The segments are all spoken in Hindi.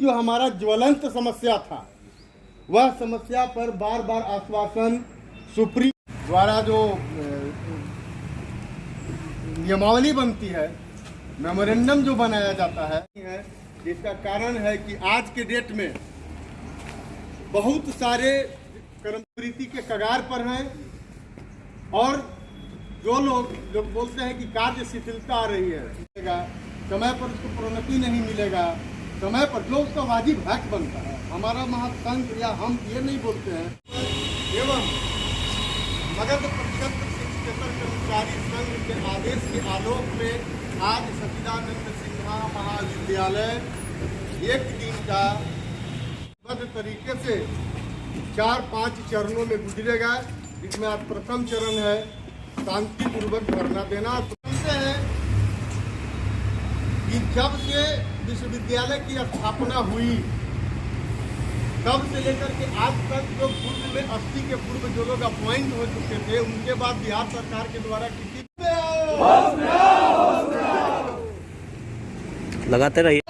जो हमारा ज्वलंत समस्या था, वह समस्या पर बार बार आश्वासन सुप्रीम द्वारा जो नियमावली बनती है, मेमोरेंडम जो बनाया जाता है, जिसका कारण है कि आज के डेट में बहुत सारे कर्मचारी के कगार पर हैं और जो लोग बोलते हैं कि कार्य शिथिलता आ रही है, समय पर उसको प्रोन्नति नहीं मिलेगा, समय पर जो उसका वाजिब हक बनता है। हमारा महासंघ या हम ये नहीं बोलते हैं। एवं मगध प्रक्षेत्र शिक्षकेतर कर्मचारी संघ के आदेश के आलोक में आज सच्चिदानंद सिन्हा महाविद्यालय एक दिन का बद्ध तरीके से 4-5 चरणों में गुजरेगा, जिसमें आज प्रथम चरण है शांतिपूर्वक धरना देना। सुनते हैं कि जब से विश्वविद्यालय की स्थापना हुई तब से लेकर के आज तक जो पूर्व में 80 के पूर्व जो लोग अपॉइंट हो चुके थे, उनके बाद बिहार सरकार के द्वारा किसी लगाते रहिए।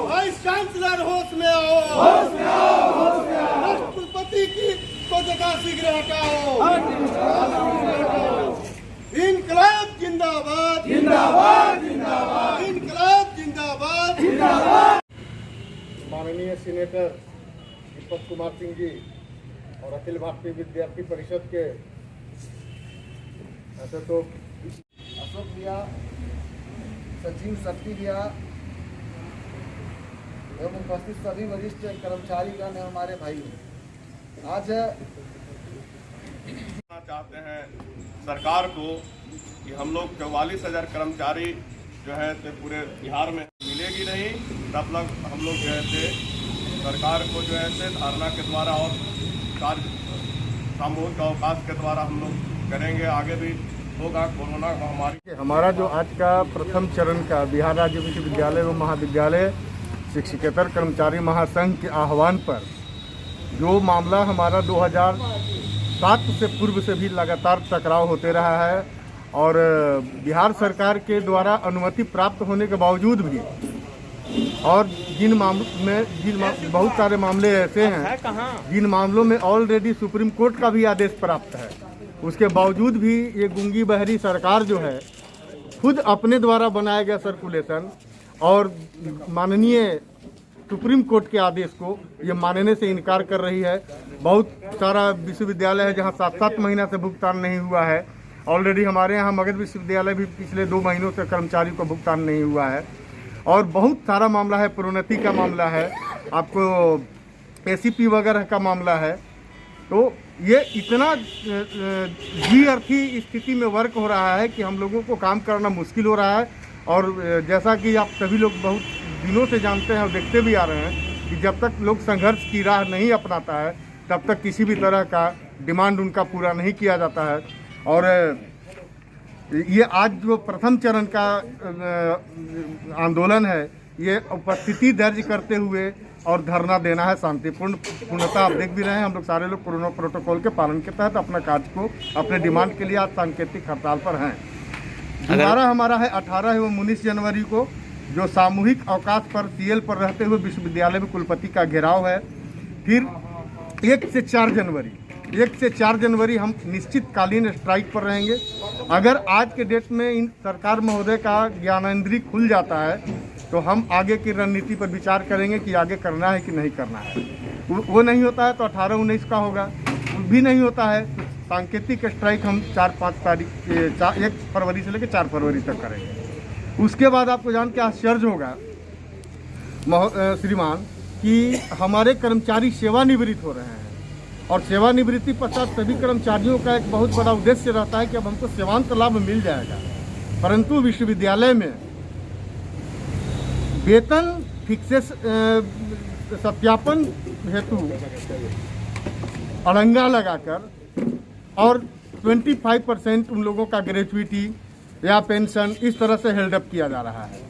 वाइस चांसलर होश में आओ, राष्ट्रपति की को जगह शीघ्र हटाओ। इनकलाब जिंदाबाद, जिंदाबाद, जिंदाबाद, इनकलाब जिंदाबाद, जिंदाबाद। माननीय सीनेटर दीपक कुमार सिंह जी और अखिल भारतीय विद्यार्थी परिषद के ऐसे तो अशोक भैया, सचिव शक्ति भैया एवं उपस्थित सभी वरिष्ठ कर्मचारीगण एवं हमारे भाई, आज चाहते हैं सरकार को कि हम लोग 44,000 कर्मचारी जो है तो पूरे बिहार में मिलेगी नहीं, तब तक हम लोग जो है सरकार को जो है धारणा के द्वारा और कार्य सामूहिक अवकाश के द्वारा हम लोग करेंगे। आगे भी होगा कोरोना महामारी। हमारा जो आज का प्रथम चरण का बिहार राज्य विश्वविद्यालय एवं महाविद्यालय शिक्षकेतर कर्मचारी महासंघ के आह्वान पर जो मामला हमारा 2007 से पूर्व से भी लगातार टकराव होते रहा है और बिहार सरकार के द्वारा अनुमति प्राप्त होने के बावजूद भी और बहुत सारे मामले ऐसे हैं जिन मामलों में ऑलरेडी सुप्रीम कोर्ट का भी आदेश प्राप्त है, उसके बावजूद भी ये गूंगी बहरी सरकार जो है खुद अपने द्वारा बनाया गया सर्कुलेशन और माननीय सुप्रीम कोर्ट के आदेश को ये मानने से इनकार कर रही है। बहुत सारा विश्वविद्यालय है जहाँ 7-7 महीना से भुगतान नहीं हुआ है। ऑलरेडी हमारे यहाँ मगध विश्वविद्यालय भी पिछले 2 महीनों से कर्मचारी को भुगतान नहीं हुआ है और बहुत सारा मामला है, प्रोन्नति का मामला है, आपको एसीपी वगैरह का मामला है। तो ये इतना द्विअर्थी स्थिति में वर्क हो रहा है कि हम लोगों को काम करना मुश्किल हो रहा है। और जैसा कि आप सभी लोग बहुत दिनों से जानते हैं और देखते भी आ रहे हैं कि जब तक लोग संघर्ष की राह नहीं अपनाता है तब तक किसी भी तरह का डिमांड उनका पूरा नहीं किया जाता है। और ये आज जो प्रथम चरण का आंदोलन है, ये उपस्थिति दर्ज करते हुए और धरना देना है पूर्णता आप देख भी रहे हैं। हम लोग सारे लोग कोरोना प्रोटोकॉल के पालन के तहत अपना कार्य को अपने डिमांड के लिए आज सांकेतिक हड़ताल पर हैं। दोबारा हमारा है 18 एवं 19 जनवरी को जो सामूहिक अवकाश पर सीएल पर रहते हुए विश्वविद्यालय में कुलपति का घेराव है। फिर 1 से 4 जनवरी हम निश्चितकालीन स्ट्राइक पर रहेंगे। अगर आज के डेट में इन सरकार महोदय का ज्ञानेंद्री खुल जाता है तो हम आगे की रणनीति पर विचार करेंगे कि आगे करना है कि नहीं करना है। वो नहीं होता है तो 18-19 का होगा, भी नहीं होता है तो सांकेतिक स्ट्राइक हम 1 फरवरी से लेकर 4 फरवरी तक करेंगे। उसके बाद आपको जान के आश्चर्य होगा श्रीमान कि हमारे कर्मचारी सेवानिवृत्त हो रहे हैं और सेवानिवृत्ति पश्चात सभी कर्मचारियों का एक बहुत बड़ा उद्देश्य रहता है कि अब हमको सेवांत लाभ मिल जाएगा, परंतु विश्वविद्यालय में वेतन फिक्सेस सत्यापन हेतु अड़ंगा लगाकर और 25% उन लोगों का ग्रेजुइटी या पेंशन इस तरह से हेल्डअप किया जा रहा है।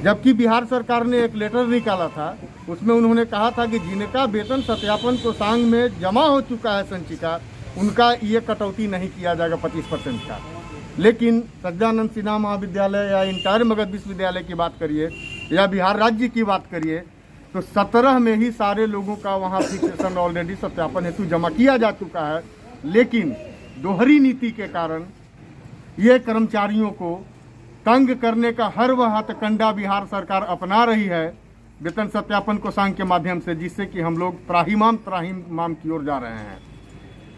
जबकि बिहार सरकार ने एक लेटर निकाला था, उसमें उन्होंने कहा था कि जिनका वेतन सत्यापन कोषांग में जमा हो चुका है संचिका, उनका ये कटौती नहीं किया जाएगा 25% का। लेकिन सच्चिदानंद सिन्हा महाविद्यालय या इंटायर मगध विश्वविद्यालय की बात करिए या बिहार राज्य की बात करिए तो 17 में ही सारे लोगों का वहाँ फिक्सेशन ऑलरेडी सत्यापन हेतु जमा किया जा चुका है। लेकिन दोहरी नीति के कारण ये कर्मचारियों को तंग करने का हर वह हथकंडा बिहार सरकार अपना रही है वेतन सत्यापन कोषांग के माध्यम से, जिससे कि हम लोग त्राहिमाम की ओर जा रहे हैं।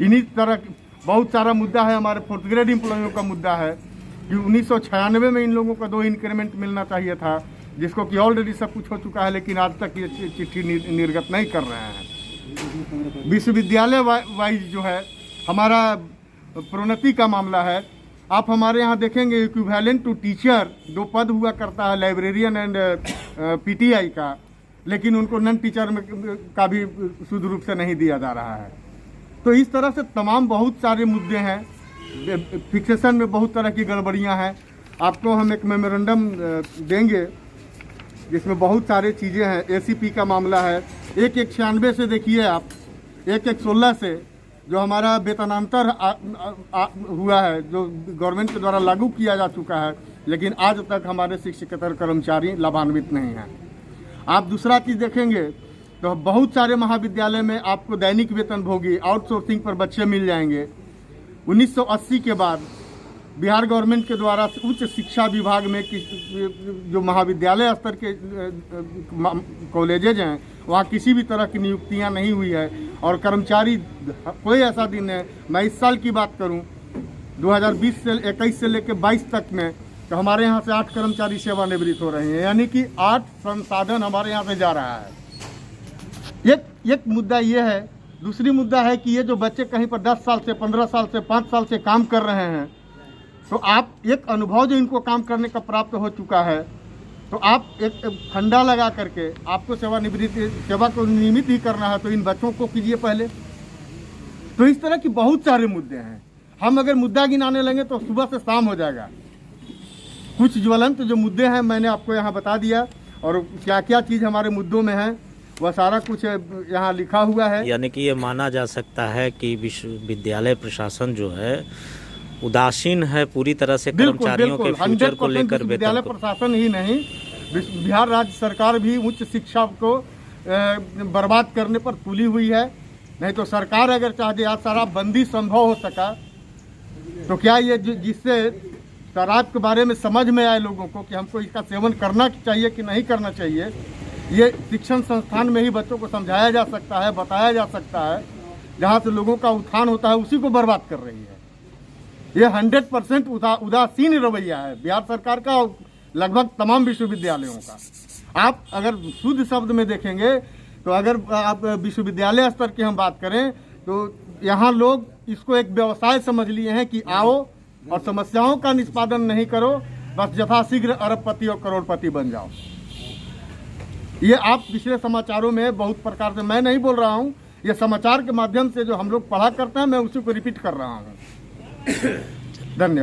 इन्हीं तरह बहुत सारा मुद्दा है। हमारे फोर्थ ग्रेड एम्प्लॉइयों का मुद्दा है कि 1996 में इन लोगों को 2 इंक्रीमेंट मिलना चाहिए था, जिसको कि ऑलरेडी सब कुछ हो चुका है, लेकिन आज तक ये चिट्ठी निर्गत नहीं कर रहे हैं। विश्वविद्यालय वाइज जो है हमारा प्रोन्नति का मामला है। आप हमारे यहाँ देखेंगे इक्विवेलेंट टू टीचर 2 पद हुआ करता है, लाइब्रेरियन एंड पीटीआई का, लेकिन उनको नन टीचर में का भी शुद्ध रूप से नहीं दिया जा रहा है। तो इस तरह से तमाम बहुत सारे मुद्दे हैं। फिक्सेशन में बहुत तरह की गड़बड़ियां हैं। आपको हम एक मेमोरेंडम देंगे जिसमें बहुत सारी चीज़ें हैं। एसीपी का मामला है 196 से, देखिए आप 116 से जो हमारा वेतनांतर हुआ है, जो गवर्नमेंट के द्वारा लागू किया जा चुका है, लेकिन आज तक हमारे शिक्षकेतर कर्मचारी लाभान्वित नहीं हैं। आप दूसरा चीज़ देखेंगे तो बहुत सारे महाविद्यालय में आपको दैनिक वेतनभोगी आउटसोर्सिंग पर बच्चे मिल जाएंगे। 1980 के बाद बिहार गवर्नमेंट के द्वारा उच्च शिक्षा विभाग में जो महाविद्यालय स्तर के कॉलेजेज हैं वहाँ किसी भी तरह की नियुक्तियाँ नहीं हुई है और कर्मचारी कोई ऐसा दिन है, मैं इस साल की बात करूं 2020 से 21 से लेकर 22 तक में, तो हमारे यहाँ से 8 कर्मचारी सेवानिवृत्त हो रहे हैं, यानी कि 8 संसाधन हमारे यहाँ से जा रहा है। एक मुद्दा ये है। दूसरी मुद्दा है कि ये जो बच्चे कहीं पर 10 साल से 15 साल से 5 साल से काम कर रहे हैं, तो आप एक अनुभव जो इनको काम करने का प्राप्त हो चुका है, तो आप एक फंडा लगा करके आपको सेवा को नियमित ही करना है, तो इन बच्चों को कीजिए पहले। तो इस तरह की बहुत सारे मुद्दे हैं। हम अगर मुद्दा गिनाने लगे तो सुबह से शाम हो जाएगा। कुछ ज्वलंत जो मुद्दे हैं मैंने आपको यहाँ बता दिया, और क्या क्या चीज़ हमारे मुद्दों में है वह सारा कुछ यहाँ लिखा हुआ है। यानी कि ये माना जा सकता है कि विश्वविद्यालय प्रशासन जो है उदासीन है पूरी तरह से कर्मचारियों के फ्यूचर को लेकर। विद्यालय प्रशासन ही नहीं, बिहार राज्य सरकार भी उच्च शिक्षा को बर्बाद करने पर तुली हुई है। नहीं तो सरकार अगर चाहे आज शराबबंदी संभव हो सका तो क्या ये जिससे शराब के बारे में समझ में आए लोगों को कि हमको इसका सेवन करना चाहिए कि नहीं करना चाहिए, ये शिक्षण संस्थान में ही बच्चों को समझाया जा सकता है, बताया जा सकता है। जहाँ से लोगों का उत्थान होता है उसी को बर्बाद कर रही है। ये 100% उदासीन रवैया है बिहार सरकार का, लगभग तमाम विश्वविद्यालयों का। आप अगर शुद्ध शब्द में देखेंगे तो अगर आप विश्वविद्यालय स्तर की हम बात करें तो यहाँ लोग इसको एक व्यवसाय समझ लिए हैं कि आओ और समस्याओं का निष्पादन नहीं करो, बस यथाशीघ्र अरबपति और करोड़पति बन जाओ। ये आप पिछले समाचारों में बहुत प्रकार से, मैं नहीं बोल रहा हूँ, ये समाचार के माध्यम से जो हम लोग पढ़ा करते हैं मैं उसी को रिपीट कर रहा हूँ। धन्यवाद।